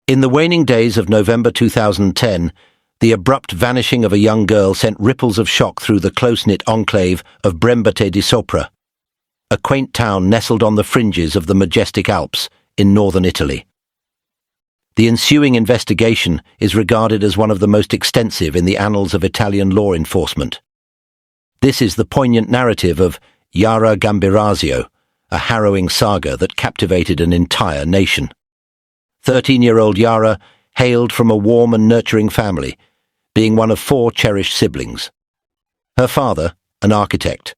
In the waning days of November 2010, the abrupt vanishing of a young girl sent ripples of shock through the close-knit enclave of Brembate di Sopra, a quaint town nestled on the fringes of the majestic Alps in northern Italy. The ensuing investigation is regarded as one of the most extensive in the annals of Italian law enforcement. This is the poignant narrative of Yara Gambirazio, a harrowing saga that captivated an entire nation. 13-year-old Yara hailed from a warm and nurturing family, being one of 4 cherished siblings. Her father, an architect,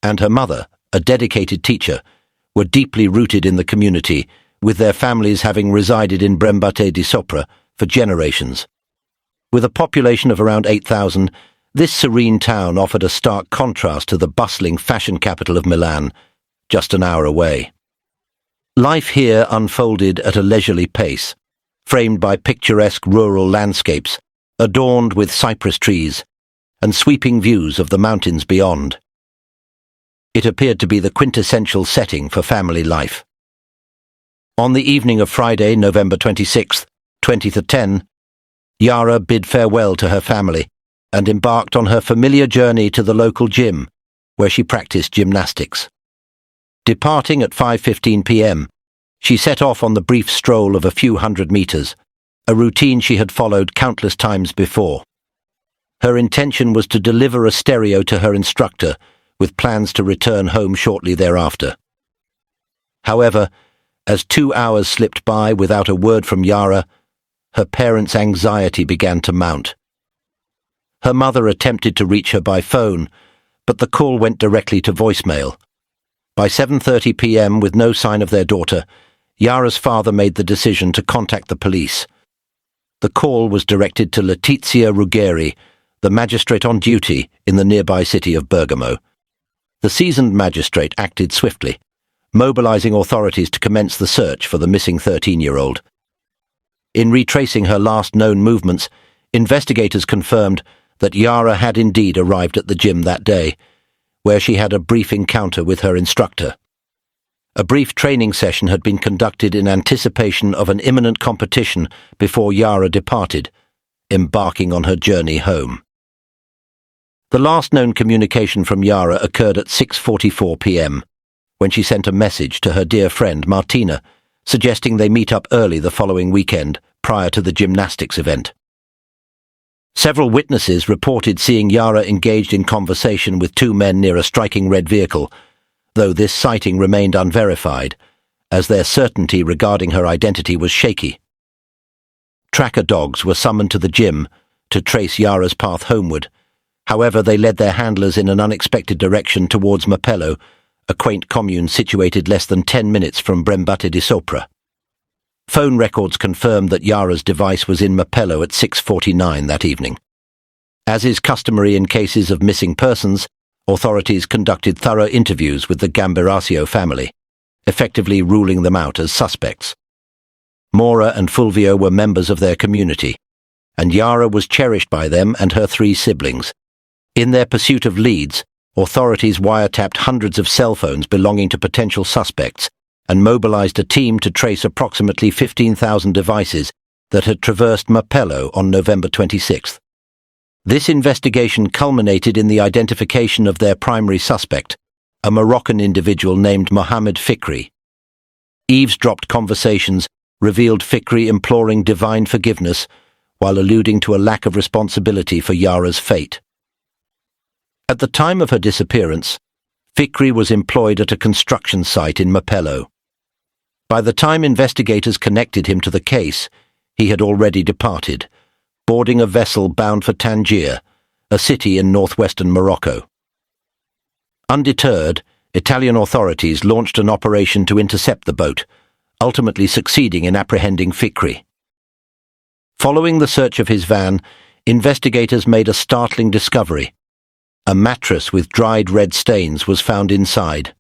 and her mother, a dedicated teacher, were deeply rooted in the community, with their families having resided in Brembate di Sopra for generations. With a population of around 8,000, this serene town offered a stark contrast to the bustling fashion capital of Milan, just an hour away. Life here unfolded at a leisurely pace, framed by picturesque rural landscapes, adorned with cypress trees, and sweeping views of the mountains beyond. It appeared to be the quintessential setting for family life. On the evening of Friday, November 26, 2010, Yara bid farewell to her family and embarked on her familiar journey to the local gym, where she practiced gymnastics. Departing at 5:15 p.m., she set off on the brief stroll of a few hundred meters, a routine she had followed countless times before. Her intention was to deliver a stereo to her instructor, with plans to return home shortly thereafter. However, as 2 hours slipped by without a word from Yara, her parents' anxiety began to mount. Her mother attempted to reach her by phone, but the call went directly to voicemail. By 7:30 p.m., with no sign of their daughter, Yara's father made the decision to contact the police. The call was directed to Letizia Ruggeri, the magistrate on duty in the nearby city of Bergamo. The seasoned magistrate acted swiftly, mobilizing authorities to commence the search for the missing 13-year-old. In retracing her last known movements, investigators confirmed that Yara had indeed arrived at the gym that day, where she had a brief encounter with her instructor. A brief training session had been conducted in anticipation of an imminent competition before Yara departed, embarking on her journey home. The last known communication from Yara occurred at 6:44 p.m, when she sent a message to her dear friend Martina, suggesting they meet up early the following weekend prior to the gymnastics event. Several witnesses reported seeing Yara engaged in conversation with 2 men near a striking red vehicle, though this sighting remained unverified, as their certainty regarding her identity was shaky. Tracker dogs were summoned to the gym to trace Yara's path homeward. However, they led their handlers in an unexpected direction towards Mapello, a quaint commune situated less than 10 minutes from Brembate di Sopra. Phone records confirmed that Yara's device was in Mapello at 6:49 that evening. As is customary in cases of missing persons, authorities conducted thorough interviews with the Gambirazio family, effectively ruling them out as suspects. Mora and Fulvio were members of their community, and Yara was cherished by them and her 3 siblings. In their pursuit of leads, authorities wiretapped hundreds of cell phones belonging to potential suspects and mobilized a team to trace approximately 15,000 devices that had traversed Mapello on November 26th. This investigation culminated in the identification of their primary suspect, a Moroccan individual named Mohammed Fikri. Eavesdropped conversations revealed Fikri imploring divine forgiveness while alluding to a lack of responsibility for Yara's fate. At the time of her disappearance, Fikri was employed at a construction site in Mapello. By the time investigators connected him to the case, he had already departed, boarding a vessel bound for Tangier, a city in northwestern Morocco. Undeterred, Italian authorities launched an operation to intercept the boat, ultimately succeeding in apprehending Fikri. Following the search of his van, investigators made a startling discovery. A mattress with dried red stains was found inside.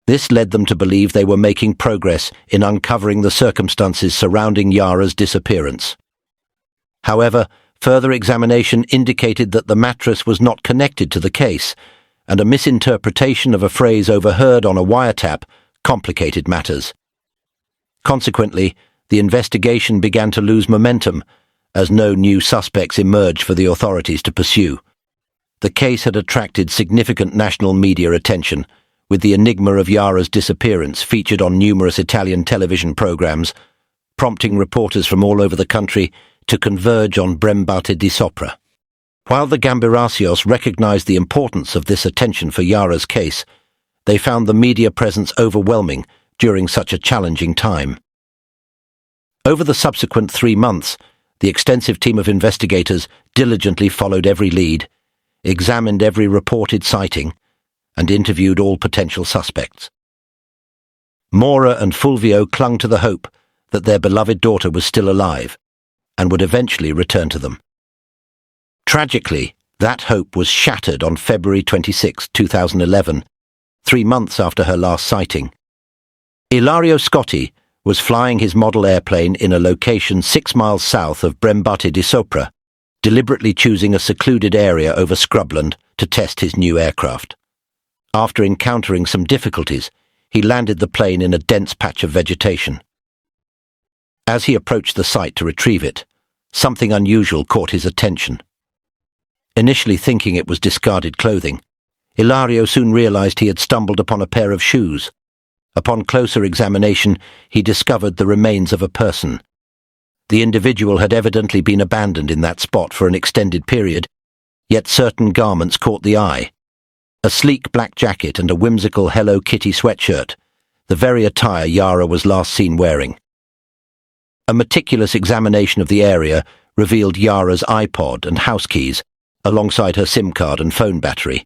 This led them to believe they were making progress in uncovering the circumstances surrounding Yara's disappearance. However, further examination indicated that the mattress was not connected to the case, and a misinterpretation of a phrase overheard on a wiretap complicated matters. Consequently, the investigation began to lose momentum as no new suspects emerged for the authorities to pursue. The case had attracted significant national media attention, with the enigma of Yara's disappearance featured on numerous Italian television programs, prompting reporters from all over the country to converge on Brembate di Sopra. While the Gambiracios recognized the importance of this attention for Yara's case, they found the media presence overwhelming during such a challenging time. Over the subsequent 3 months, the extensive team of investigators diligently followed every lead, examined every reported sighting, and interviewed all potential suspects. Mora and Fulvio clung to the hope that their beloved daughter was still alive and would eventually return to them. Tragically, that hope was shattered on February 26, 2011, 3 months after her last sighting. Ilario Scotti was flying his model airplane in a location 6 miles south of Brembate di Sopra, deliberately choosing a secluded area over scrubland to test his new aircraft. After encountering some difficulties, he landed the plane in a dense patch of vegetation. As he approached the site to retrieve it, something unusual caught his attention. Initially thinking it was discarded clothing, Ilario soon realized he had stumbled upon a pair of shoes. Upon closer examination, he discovered the remains of a person. The individual had evidently been abandoned in that spot for an extended period, yet certain garments caught the eye. A sleek black jacket and a whimsical Hello Kitty sweatshirt, the very attire Yara was last seen wearing. A meticulous examination of the area revealed Yara's iPod and house keys, alongside her SIM card and phone battery,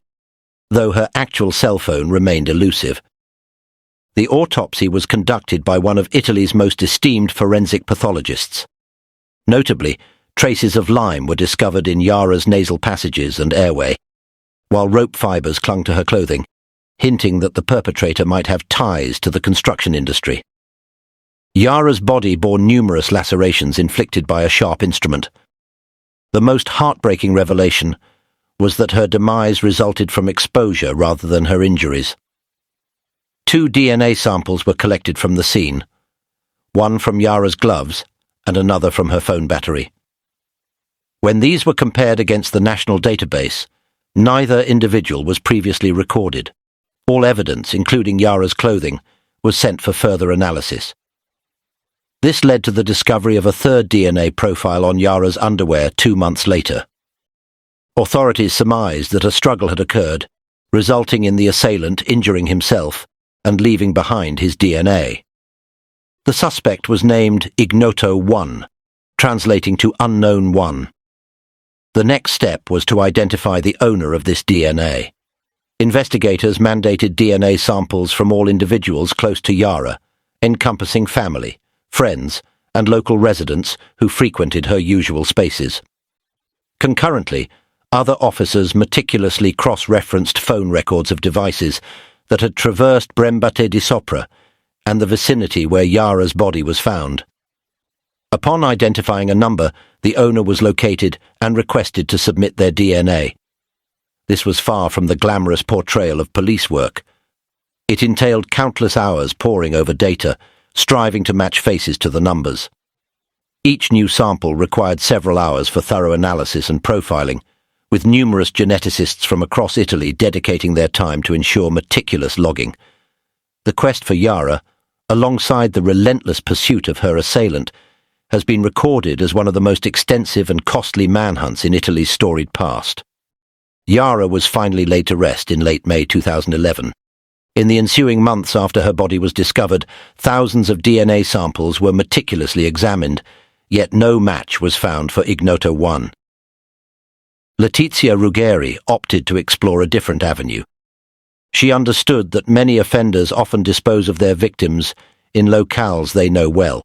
though her actual cell phone remained elusive. The autopsy was conducted by one of Italy's most esteemed forensic pathologists. Notably, traces of lime were discovered in Yara's nasal passages and airway, while rope fibers clung to her clothing, hinting that the perpetrator might have ties to the construction industry. Yara's body bore numerous lacerations inflicted by a sharp instrument. The most heartbreaking revelation was that her demise resulted from exposure rather than her injuries. 2 DNA samples were collected from the scene, one from Yara's gloves and another from her phone battery. When these were compared against the national database, neither individual was previously recorded. All evidence, including Yara's clothing, was sent for further analysis. This led to the discovery of a third DNA profile on Yara's underwear 2 months later. Authorities surmised that a struggle had occurred, resulting in the assailant injuring himself and leaving behind his DNA. The suspect was named Ignoto 1, translating to Unknown One. The next step was to identify the owner of this DNA. Investigators mandated DNA samples from all individuals close to Yara, encompassing family, friends, and local residents who frequented her usual spaces. Concurrently, other officers meticulously cross-referenced phone records of devices that had traversed Brembate di Sopra and the vicinity where Yara's body was found. Upon identifying a number, the owner was located and requested to submit their DNA. This was far from the glamorous portrayal of police work. It entailed countless hours poring over data, striving to match faces to the numbers. Each new sample required several hours for thorough analysis and profiling, with numerous geneticists from across Italy dedicating their time to ensure meticulous logging. The quest for Yara, alongside the relentless pursuit of her assailant, has been recorded as one of the most extensive and costly manhunts in Italy's storied past. Yara was finally laid to rest in late May 2011. In the ensuing months after her body was discovered, thousands of DNA samples were meticulously examined, yet no match was found for Ignoto 1. Letizia Ruggeri opted to explore a different avenue. She understood that many offenders often dispose of their victims in locales they know well.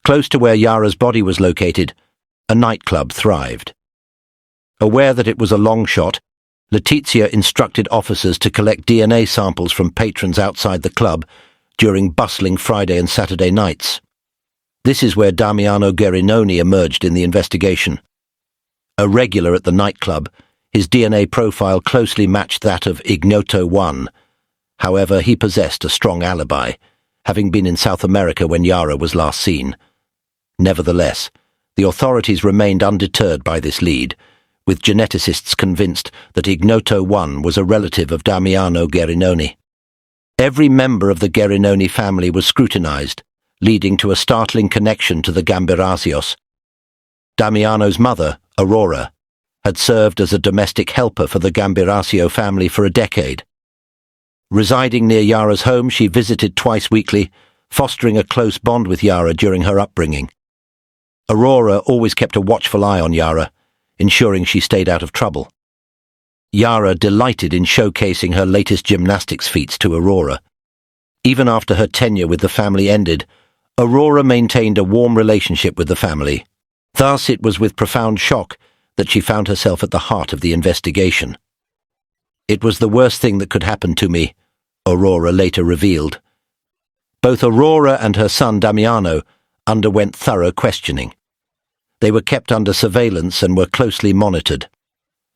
Close to where Yara's body was located, a nightclub thrived. Aware that it was a long shot, Letizia instructed officers to collect DNA samples from patrons outside the club during bustling Friday and Saturday nights. This is where Damiano Guerinoni emerged in the investigation. A regular at the nightclub, his DNA profile closely matched that of Ignoto 1. However, he possessed a strong alibi, having been in South America when Yara was last seen. Nevertheless, the authorities remained undeterred by this lead, with geneticists convinced that Ignoto 1 was a relative of Damiano Gerinoni. Every member of the Gerinoni family was scrutinized, leading to a startling connection to the Gambirasios. Damiano's mother, Aurora, had served as a domestic helper for the Gambirasio family for a decade. Residing near Yara's home, she visited twice weekly, fostering a close bond with Yara during her upbringing. Aurora always kept a watchful eye on Yara, ensuring she stayed out of trouble. Yara delighted in showcasing her latest gymnastics feats to Aurora. Even after her tenure with the family ended, Aurora maintained a warm relationship with the family. Thus, it was with profound shock that she found herself at the heart of the investigation. "It was the worst thing that could happen to me," Aurora later revealed. Both Aurora and her son Damiano underwent thorough questioning. They were kept under surveillance and were closely monitored.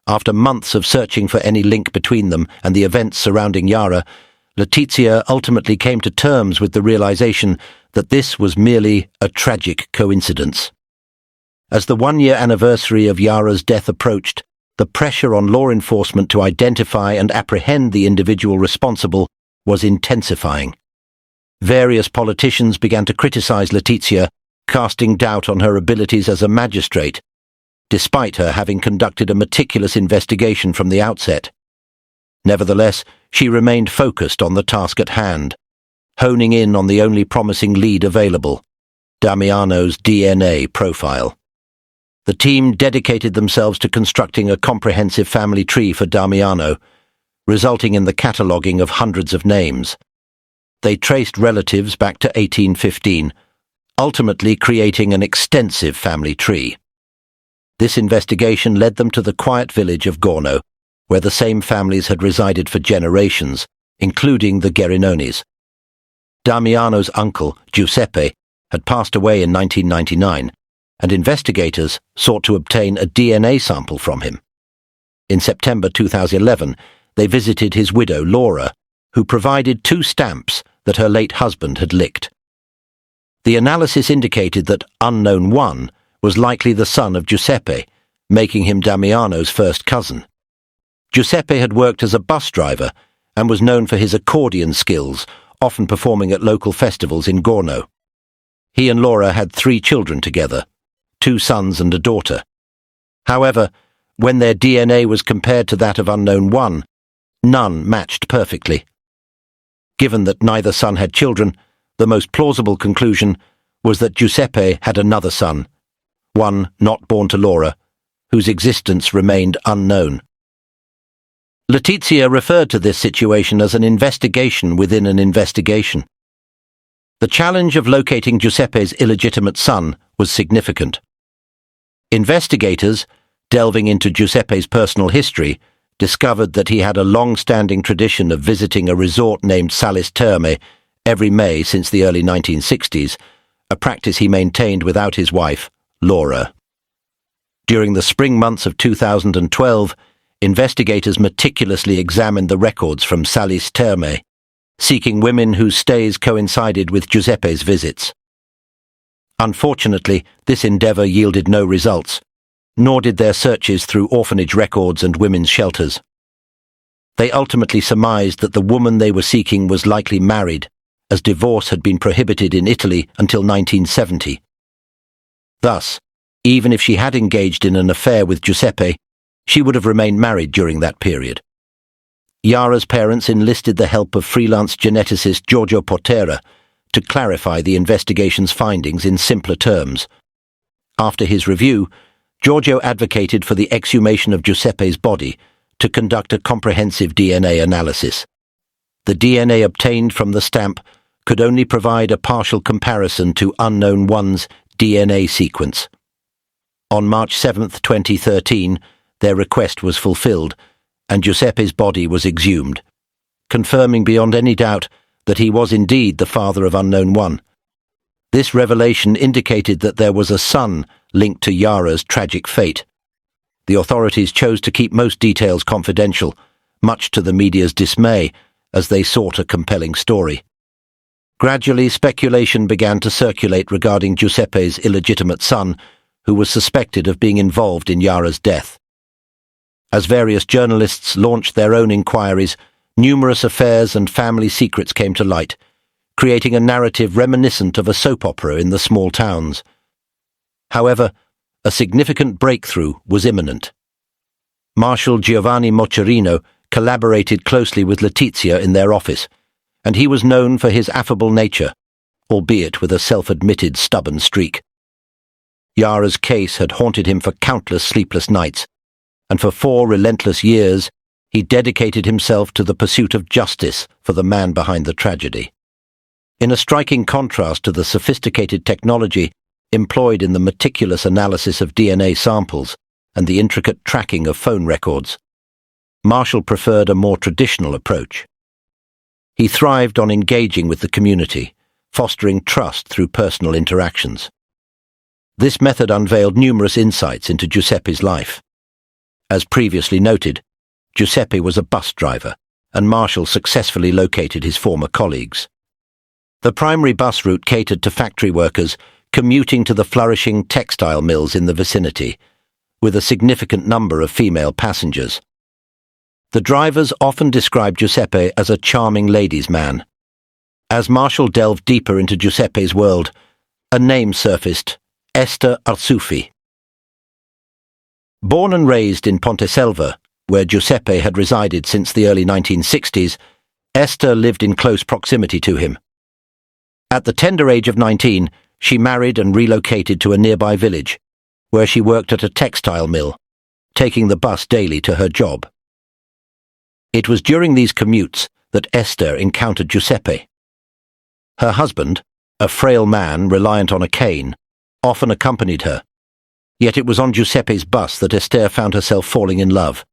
After months of searching for any link between them and the events surrounding Yara, Letizia ultimately came to terms with the realization that this was merely a tragic coincidence. As the one-year anniversary of Yara's death approached, the pressure on law enforcement to identify and apprehend the individual responsible was intensifying. Various politicians began to criticize Letizia, casting doubt on her abilities as a magistrate, despite her having conducted a meticulous investigation from the outset. Nevertheless, she remained focused on the task at hand, honing in on the only promising lead available, Damiano's DNA profile. The team dedicated themselves to constructing a comprehensive family tree for Damiano, resulting in the cataloguing of hundreds of names. They traced relatives back to 1815, ultimately creating an extensive family tree. This investigation led them to the quiet village of Gorno, where the same families had resided for generations, including the Gerinonis. Damiano's uncle, Giuseppe, had passed away in 1999, and investigators sought to obtain a DNA sample from him. In September 2011, they visited his widow, Laura, who provided 2 stamps that her late husband had licked. The analysis indicated that unknown 1 was likely the son of Giuseppe, making him Damiano's first cousin. Giuseppe had worked as a bus driver and was known for his accordion skills, often performing at local festivals in Gorno. He and Laura had 3 children together, 2 sons and a daughter. However, when their DNA was compared to that of unknown 1, none matched perfectly. Given that neither son had children, the most plausible conclusion was that Giuseppe had another son, one not born to Laura, whose existence remained unknown. Letizia referred to this situation as an investigation within an investigation. The challenge of locating Giuseppe's illegitimate son was significant. Investigators, delving into Giuseppe's personal history, discovered that he had a long-standing tradition of visiting a resort named Salis Terme every May since the early 1960s, a practice he maintained without his wife, Laura. During the spring months of 2012, investigators meticulously examined the records from Salis Terme, seeking women whose stays coincided with Giuseppe's visits. Unfortunately, this endeavor yielded no results, nor did their searches through orphanage records and women's shelters. They ultimately surmised that the woman they were seeking was likely married, as divorce had been prohibited in Italy until 1970. Thus, even if she had engaged in an affair with Giuseppe, she would have remained married during that period. Yara's parents enlisted the help of freelance geneticist Giorgio Portera to clarify the investigation's findings in simpler terms. After his review, Giorgio advocated for the exhumation of Giuseppe's body to conduct a comprehensive DNA analysis. The DNA obtained from the stamp could only provide a partial comparison to unknown 1's DNA sequence. On March 7, 2013, their request was fulfilled, and Giuseppe's body was exhumed, confirming beyond any doubt that he was indeed the father of unknown 1. This revelation indicated that there was a son linked to Yara's tragic fate. The authorities chose to keep most details confidential, much to the media's dismay, as they sought a compelling story. Gradually, speculation began to circulate regarding Giuseppe's illegitimate son, who was suspected of being involved in Yara's death. As various journalists launched their own inquiries, numerous affairs and family secrets came to light, creating a narrative reminiscent of a soap opera in the small towns. However, a significant breakthrough was imminent. Marshal Giovanni Moccherino collaborated closely with Letizia in their office, and he was known for his affable nature, albeit with a self-admitted stubborn streak. Yara's case had haunted him for countless sleepless nights, and for 4 relentless years he dedicated himself to the pursuit of justice for the man behind the tragedy. In a striking contrast to the sophisticated technology employed in the meticulous analysis of DNA samples and the intricate tracking of phone records, Marshall preferred a more traditional approach. He thrived on engaging with the community, fostering trust through personal interactions. This method unveiled numerous insights into Giuseppe's life. As previously noted, Giuseppe was a bus driver, and Marshall successfully located his former colleagues. The primary bus route catered to factory workers commuting to the flourishing textile mills in the vicinity, with a significant number of female passengers. The drivers often described Giuseppe as a charming ladies' man. As Marshall delved deeper into Giuseppe's world, a name surfaced: Esther Arsuffi. Born and raised in Ponteselva, where Giuseppe had resided since the early 1960s, Esther lived in close proximity to him. At the tender age of 19, she married and relocated to a nearby village, where she worked at a textile mill, taking the bus daily to her job. It was during these commutes that Esther encountered Giuseppe. Her husband, a frail man reliant on a cane, often accompanied her. Yet it was on Giuseppe's bus that Esther found herself falling in love.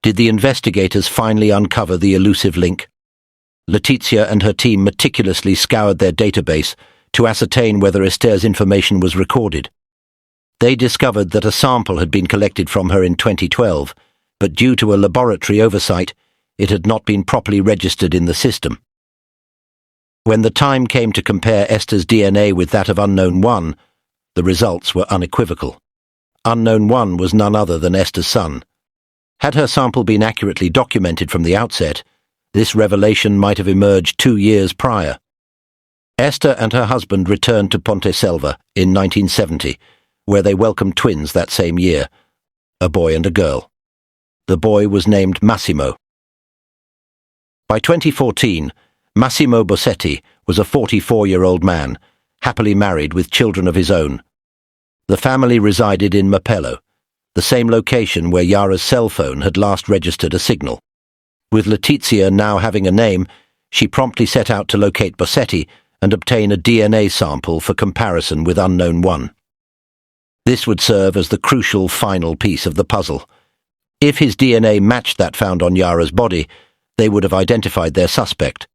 Did the investigators finally uncover the elusive link? Letizia and her team meticulously scoured their database to ascertain whether Esther's information was recorded. They discovered that a sample had been collected from her in 2012, but due to a laboratory oversight, it had not been properly registered in the system. When the time came to compare Esther's DNA with that of Unknown One, the results were unequivocal. Unknown One was none other than Esther's son. Had her sample been accurately documented from the outset, this revelation might have emerged 2 years prior. Esther and her husband returned to Ponteselva in 1970, where they welcomed twins that same year, a boy and a girl. The boy was named Massimo. By 2014, Massimo Bossetti was a 44-year-old man, happily married with children of his own. The family resided in Mapello, the same location where Yara's cell phone had last registered a signal. With Letizia now having a name, she promptly set out to locate Bossetti and obtain a DNA sample for comparison with Unknown One. This would serve as the crucial final piece of the puzzle. If his DNA matched that found on Yara's body, they would have identified their suspect.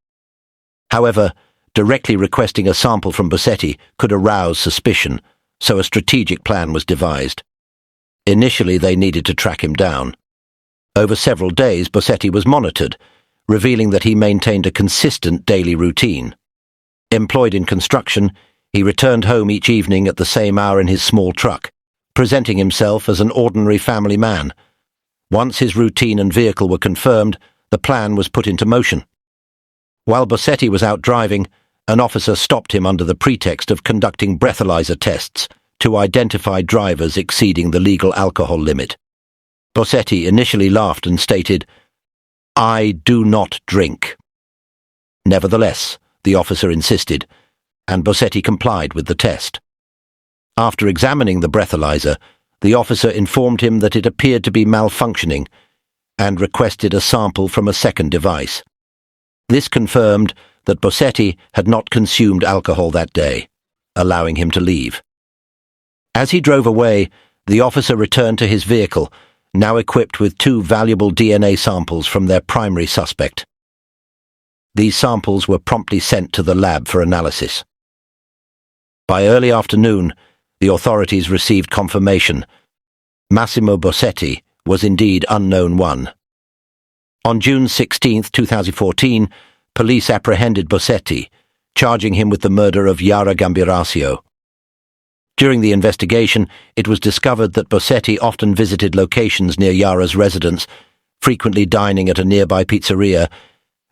However, directly requesting a sample from Bossetti could arouse suspicion, so a strategic plan was devised. Initially, they needed to track him down. Over several days, Bossetti was monitored, revealing that he maintained a consistent daily routine. Employed in construction, he returned home each evening at the same hour in his small truck, presenting himself as an ordinary family man. Once his routine and vehicle were confirmed, the plan was put into motion. While Bossetti was out driving, an officer stopped him under the pretext of conducting breathalyzer tests to identify drivers exceeding the legal alcohol limit. Bossetti initially laughed and stated, "I do not drink." Nevertheless, the officer insisted, and Bossetti complied with the test. After examining the breathalyzer, the officer informed him that it appeared to be malfunctioning and requested a sample from a second device. This confirmed that Bossetti had not consumed alcohol that day, allowing him to leave. As he drove away, the officer returned to his vehicle, now equipped with 2 valuable DNA samples from their primary suspect. These samples were promptly sent to the lab for analysis. By early afternoon, the authorities received confirmation. Massimo Bossetti was indeed Unknown One. On June 16, 2014, police apprehended Bossetti, charging him with the murder of Yara Gambirasio. During the investigation, it was discovered that Bossetti often visited locations near Yara's residence, frequently dining at a nearby pizzeria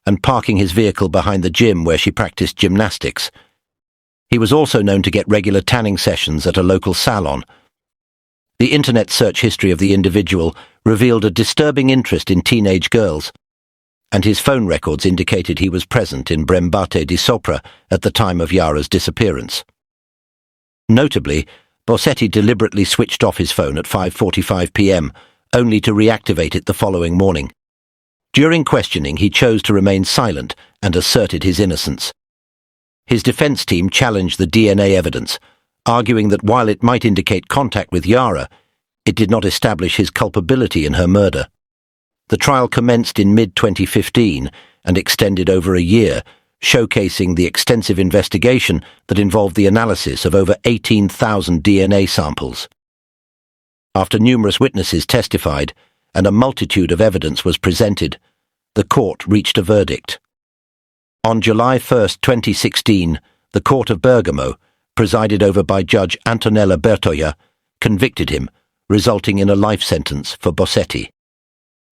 and parking his vehicle behind the gym where she practiced gymnastics. He was also known to get regular tanning sessions at a local salon. The internet search history of the individual revealed a disturbing interest in teenage girls, and his phone records indicated he was present in Brembate di Sopra at the time of Yara's disappearance. Notably, Bossetti deliberately switched off his phone at 5:45 p.m., only to reactivate it the following morning. During questioning, he chose to remain silent and asserted his innocence. His defense team challenged the DNA evidence, arguing that while it might indicate contact with Yara, it did not establish his culpability in her murder. The trial commenced in mid-2015 and extended over a year, showcasing the extensive investigation that involved the analysis of over 18,000 DNA samples. After numerous witnesses testified and a multitude of evidence was presented, the court reached a verdict. On July 1, 2016, the Court of Bergamo, presided over by Judge Antonella Bertoia, convicted him, resulting in a life sentence for Bossetti.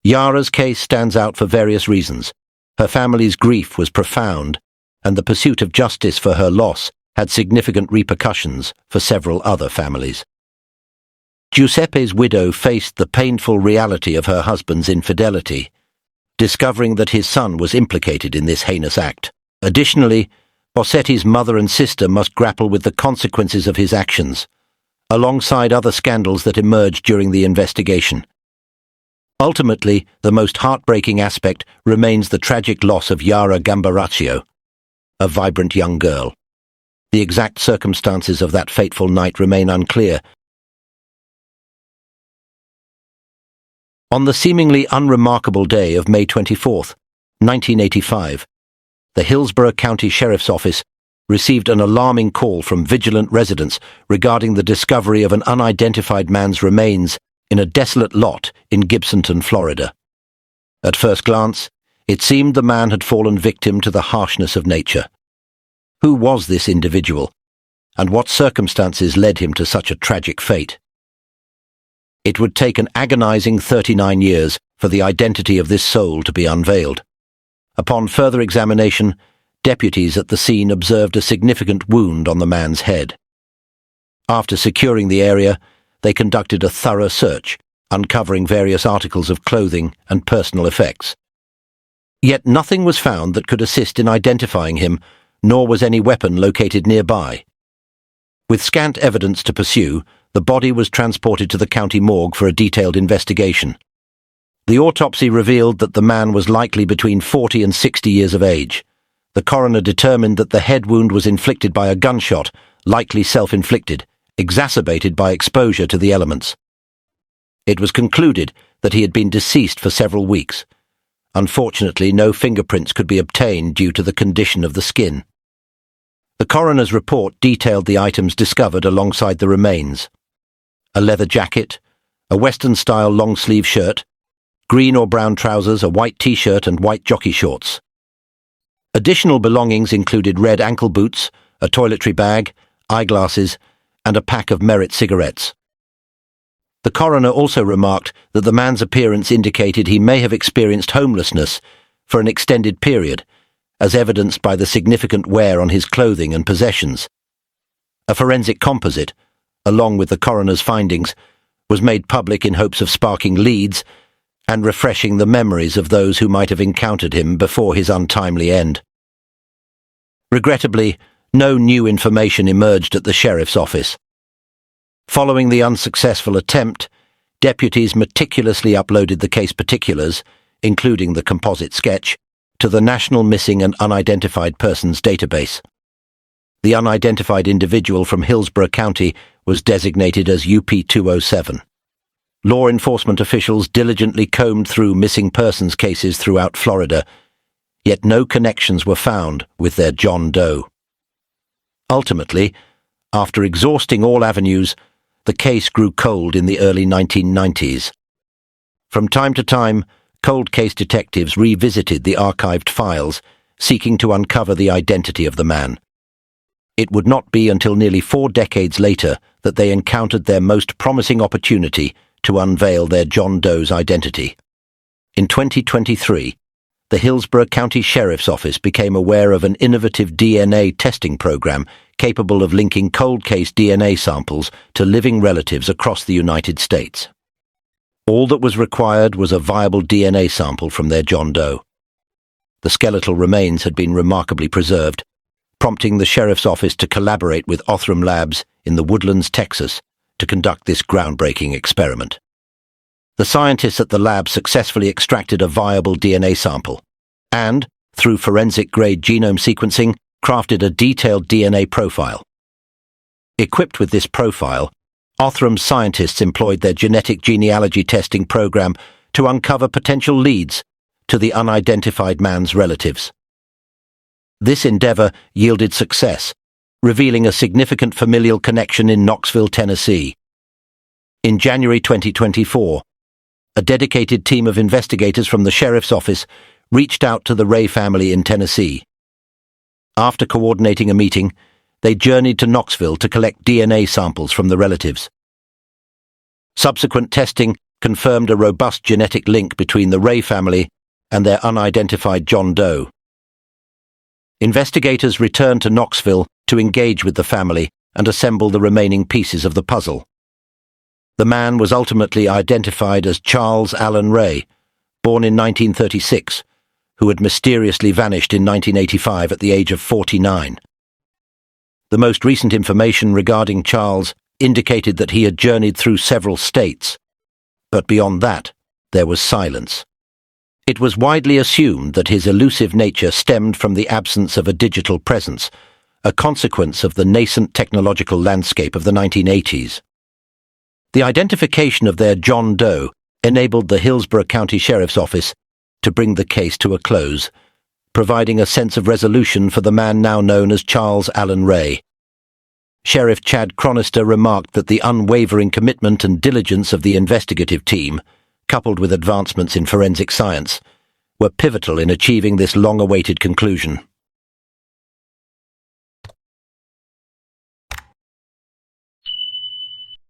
Yara's case stands out for various reasons. Her family's grief was profound, and the pursuit of justice for her loss had significant repercussions for several other families. Giuseppe's widow faced the painful reality of her husband's infidelity, discovering that his son was implicated in this heinous act. Additionally, Bossetti's mother and sister must grapple with the consequences of his actions, alongside other scandals that emerged during the investigation. Ultimately, the most heartbreaking aspect remains the tragic loss of Yara Gambirasio, a vibrant young girl. The exact circumstances of that fateful night remain unclear. On the seemingly unremarkable day of May 24, 1985, the Hillsborough County Sheriff's Office received an alarming call from vigilant residents regarding the discovery of an unidentified man's remains in a desolate lot in Gibsonton, Florida. At first glance, it seemed the man had fallen victim to the harshness of nature. Who was this individual, and what circumstances led him to such a tragic fate? It would take an agonizing 39 years for the identity of this soul to be unveiled. Upon further examination, deputies at the scene observed a significant wound on the man's head. After securing the area, they conducted a thorough search, uncovering various articles of clothing and personal effects. Yet nothing was found that could assist in identifying him, nor was any weapon located nearby. With scant evidence to pursue, the body was transported to the county morgue for a detailed investigation. The autopsy revealed that the man was likely between 40 and 60 years of age. The coroner determined that the head wound was inflicted by a gunshot, likely self-inflicted, exacerbated by exposure to the elements. It was concluded that he had been deceased for several weeks. Unfortunately, no fingerprints could be obtained due to the condition of the skin. The coroner's report detailed the items discovered alongside the remains: a leather jacket, a Western-style long-sleeve shirt, green or brown trousers, a white t-shirt and white jockey shorts. Additional belongings included red ankle boots, a toiletry bag, eyeglasses, and a pack of Merit cigarettes. The coroner also remarked that the man's appearance indicated he may have experienced homelessness for an extended period, as evidenced by the significant wear on his clothing and possessions. A forensic composite, along with the coroner's findings, was made public in hopes of sparking leads and refreshing the memories of those who might have encountered him before his untimely end. Regrettably, no new information emerged at the sheriff's office. Following the unsuccessful attempt, deputies meticulously uploaded the case particulars, including the composite sketch, to the National Missing and Unidentified Persons Database. The unidentified individual from Hillsborough County was designated as UP-207. Law enforcement officials diligently combed through missing persons cases throughout Florida, yet no connections were found with their John Doe. Ultimately, after exhausting all avenues, the case grew cold in the early 1990s. From time to time, cold case detectives revisited the archived files, seeking to uncover the identity of the man. It would not be until nearly 4 decades later that they encountered their most promising opportunity to unveil their John Doe's identity. In 2023, the Hillsborough County Sheriff's Office became aware of an innovative DNA testing program capable of linking cold case DNA samples to living relatives across the United States. All that was required was a viable DNA sample from their John Doe. The skeletal remains had been remarkably preserved, prompting the Sheriff's Office to collaborate with Othram Labs in the Woodlands, Texas, to conduct this groundbreaking experiment. The scientists at the lab successfully extracted a viable DNA sample and, through forensic-grade genome sequencing, crafted a detailed DNA profile. Equipped with this profile, Othram scientists employed their genetic genealogy testing program to uncover potential leads to the unidentified man's relatives. This endeavor yielded success, revealing a significant familial connection in Knoxville, Tennessee. In January 2024, a dedicated team of investigators from the Sheriff's Office reached out to the Ray family in Tennessee. After coordinating a meeting, they journeyed to Knoxville to collect DNA samples from the relatives. Subsequent testing confirmed a robust genetic link between the Ray family and their unidentified John Doe. Investigators returned to Knoxville to engage with the family and assemble the remaining pieces of the puzzle. The man was ultimately identified as Charles Allen Ray, born in 1936, who had mysteriously vanished in 1985 at the age of 49. The most recent information regarding Charles indicated that he had journeyed through several states, but beyond that, there was silence. It was widely assumed that his elusive nature stemmed from the absence of a digital presence, a consequence of the nascent technological landscape of the 1980s. The identification of their John Doe enabled the Hillsborough County Sheriff's Office to bring the case to a close, providing a sense of resolution for the man now known as Charles Allen Ray. Sheriff Chad Chronister remarked that the unwavering commitment and diligence of the investigative team, coupled with advancements in forensic science, were pivotal in achieving this long-awaited conclusion.